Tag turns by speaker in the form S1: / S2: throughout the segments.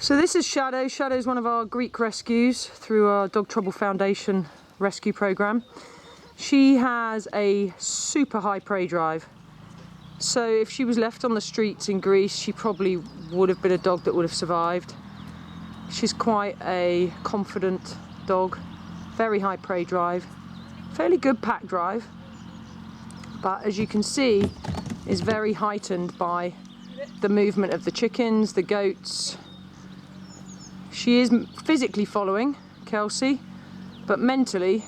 S1: So this is Shadow. Shadow is one of our Greek rescues through our Dog Trouble Foundation rescue program. She has a super high prey drive. So if she was left on the streets in Greece, she probably would have been a dog that would have survived. She's quite a confident dog, very high prey drive, fairly good pack drive, but as you can see, is very heightened by the movement of the chickens, the goats. She is physically following Kelsey, but mentally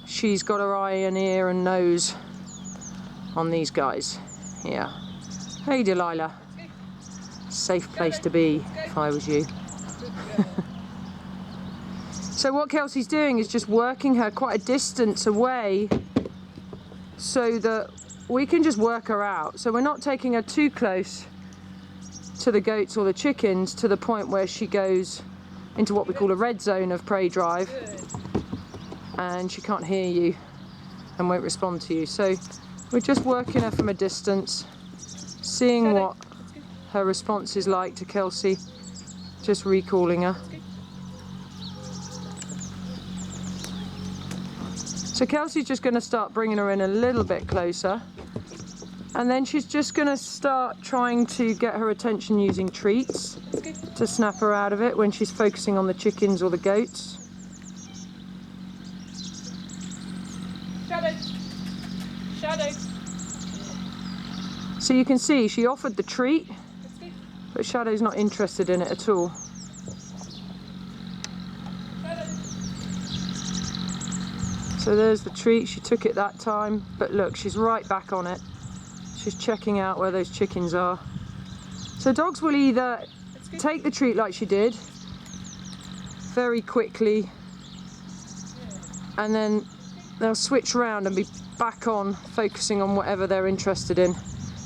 S1: she's got her eye and ear and nose on these guys. Yeah. Hey Delilah. Safe place to be if I was you. So what Kelsey's doing is just working her quite a distance away so that we can just work her out. So we're not taking her too close to the goats or the chickens to the point where she goes into what we call a red zone of prey drive and she can't hear you and won't respond to you. So we're just working her from a distance, seeing what her response is like to Kelsey, just recalling her. So Kelsey's just going to start bringing her in a little bit closer, and then she's just going to start trying to get her attention using treats to snap her out of it when she's focusing on the chickens or the goats.
S2: Shadow. Shadow.
S1: So you can see she offered the treat, but Shadow's not interested in it at all. So there's the treat, she took it that time, but look, she's right back on it. She's checking out where those chickens are. So dogs will either take the treat like she did, very quickly, and then they'll switch around and be back on focusing on whatever they're interested in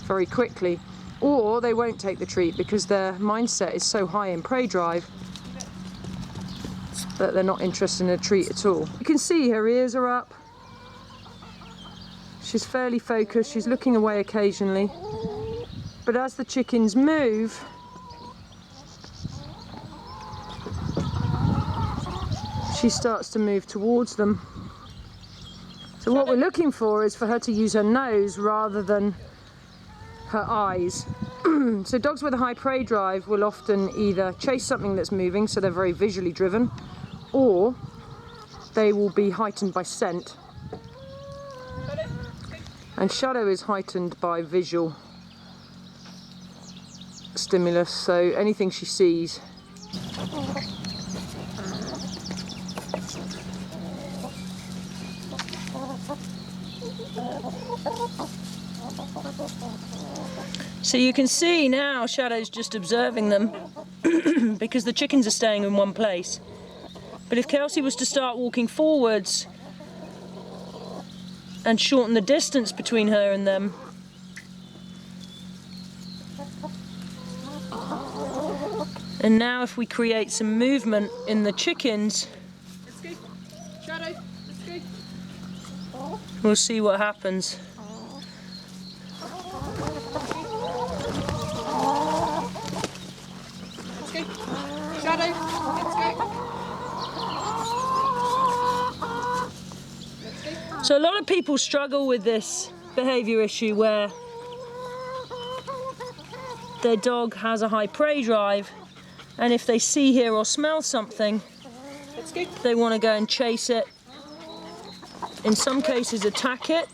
S1: very quickly. Or they won't take the treat because their mindset is so high in prey drive that they're not interested in a treat at all. You can see her ears are up. She's fairly focused, she's looking away occasionally. But as the chickens move, she starts to move towards them. So what we're looking for is for her to use her nose rather than her eyes. So dogs with a high prey drive will often either chase something that's moving, so they're very visually driven, or they will be heightened by scent. And Shadow is heightened by visual stimulus, so anything she sees. So you can see now Shadow's just observing them because the chickens are staying in one place. But if Kelsey was to start walking forwards and shorten the distance between her and them, and now if we create some movement in the chickens,
S2: Let's go. Shadow. Let's go.
S1: we'll see what happens.
S2: Let's go. Shadow. Let's go.
S1: So a lot of people struggle with this behaviour issue where their dog has a high prey drive, and if they see, hear or smell something,
S2: Let's go.
S1: they want to go and chase it. In some cases attack it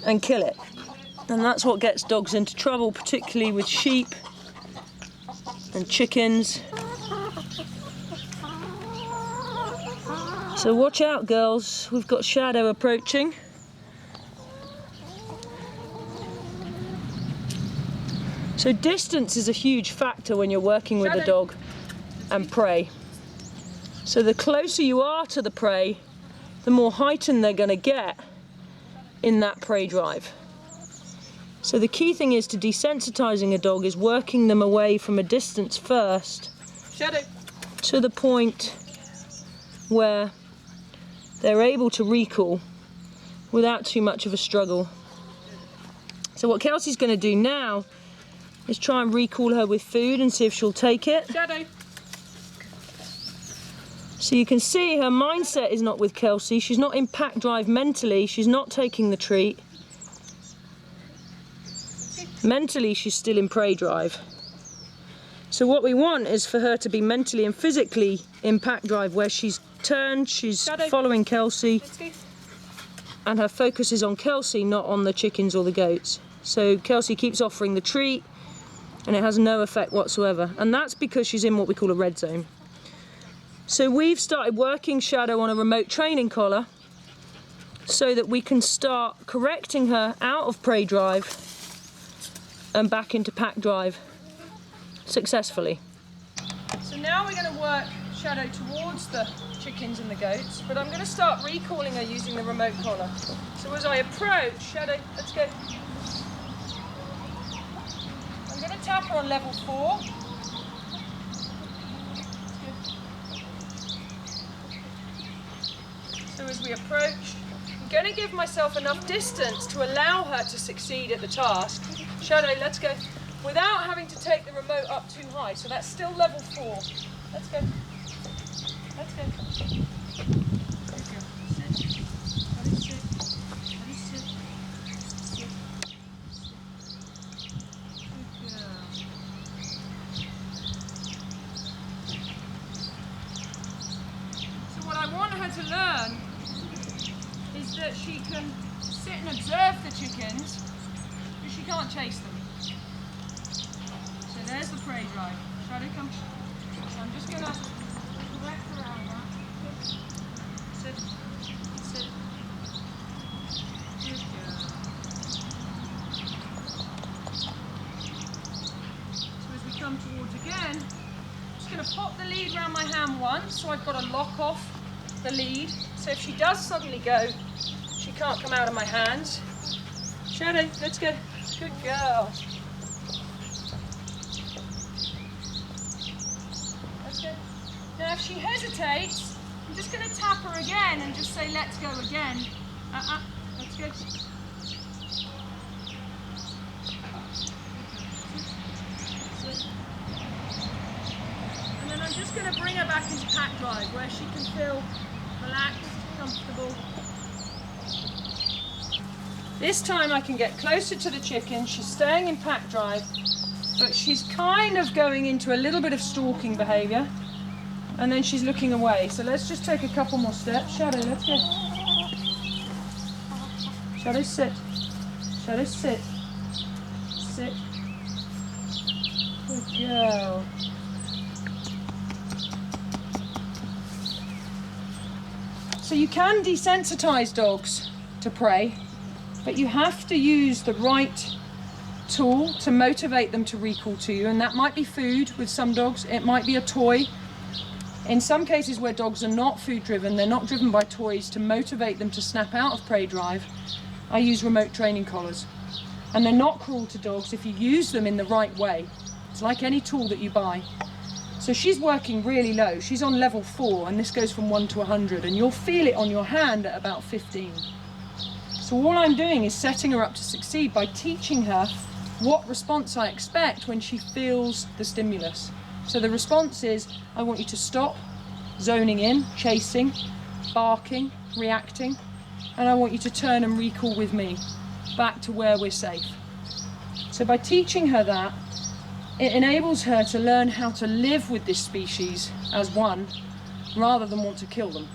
S1: and kill it. And that's what gets dogs into trouble, particularly with sheep and chickens. So watch out, girls, we've got Shadow approaching. So distance is a huge factor when you're working with a dog and prey. So the closer you are to the prey, the more heightened they're going to get in that prey drive. So the key thing is to desensitizing a dog is working them away from a distance first
S2: Shadow.
S1: to the point where they're able to recall without too much of a struggle. So what Kelsey's going to do now is try and recall her with food and see if she'll take it.
S2: Shadow.
S1: So you can see her mindset is not with Kelsey. She's not in pack drive mentally. She's not taking the treat. Mentally, she's still in prey drive. So what we want is for her to be mentally and physically in pack drive, where she's turned, she's following Kelsey, and her focus is on Kelsey, not on the chickens or the goats. So Kelsey keeps offering the treat, and it has no effect whatsoever. And that's because she's in what we call a red zone. So we've started working Shadow on a remote training collar so that we can start correcting her out of prey drive and back into pack drive successfully. So now we're going to work Shadow towards the chickens and the goats, but I'm going to start recalling her using the remote collar. So as I approach, Shadow, let's go. I'm going to tap her on level 4. So as we approach, I'm going to give myself enough distance to allow her to succeed at the task. Shadow, let's go. Without having to take the remote up too high. So that's still level 4. Let's go. Let's go. Sit. Let it sit. Let it sit. Sit. Good girl. So what I want her to learn is that she can sit and observe the chickens, but she can't chase them. So there's the prey drive. Shadow, come. So I'm just going to correct her out of that. Sit. Sit. Good girl. So as we come towards again, I'm just going to pop the lead around my hand once, so I've got to lock off the lead. So if she does suddenly go, she can't come out of my hands. Shadow, let's go. Good girl. Let's go. Now if she hesitates, I'm just going to tap her again and just say, let's go again. Let's go. Sit. And then I'm just going to bring her back into pack drive, where she can feel relaxed, comfortable. This time I can get closer to the chicken. She's staying in pack drive, but she's kind of going into a little bit of stalking behaviour, and then she's looking away. So let's just take a couple more steps. Shadow, let's go. Shadow, sit. Shadow, sit. Sit. Good girl. So you can desensitize dogs to prey, but you have to use the right tool to motivate them to recall to you, and that might be food with some dogs, it might be a toy. In some cases where dogs are not food driven, they're not driven by toys, to motivate them to snap out of prey drive, I use remote training collars. And they're not cruel to dogs if you use them in the right way. It's like any tool that you buy. So she's working really low. She's on level 4, and this goes from 1 to 100, and you'll feel it on your hand at about 15. So all I'm doing is setting her up to succeed by teaching her what response I expect when she feels the stimulus. So the response is, I want you to stop zoning in, chasing, barking, reacting, and I want you to turn and recall with me back to where we're safe. So by teaching her that, it enables her to learn how to live with this species as one, rather than want to kill them.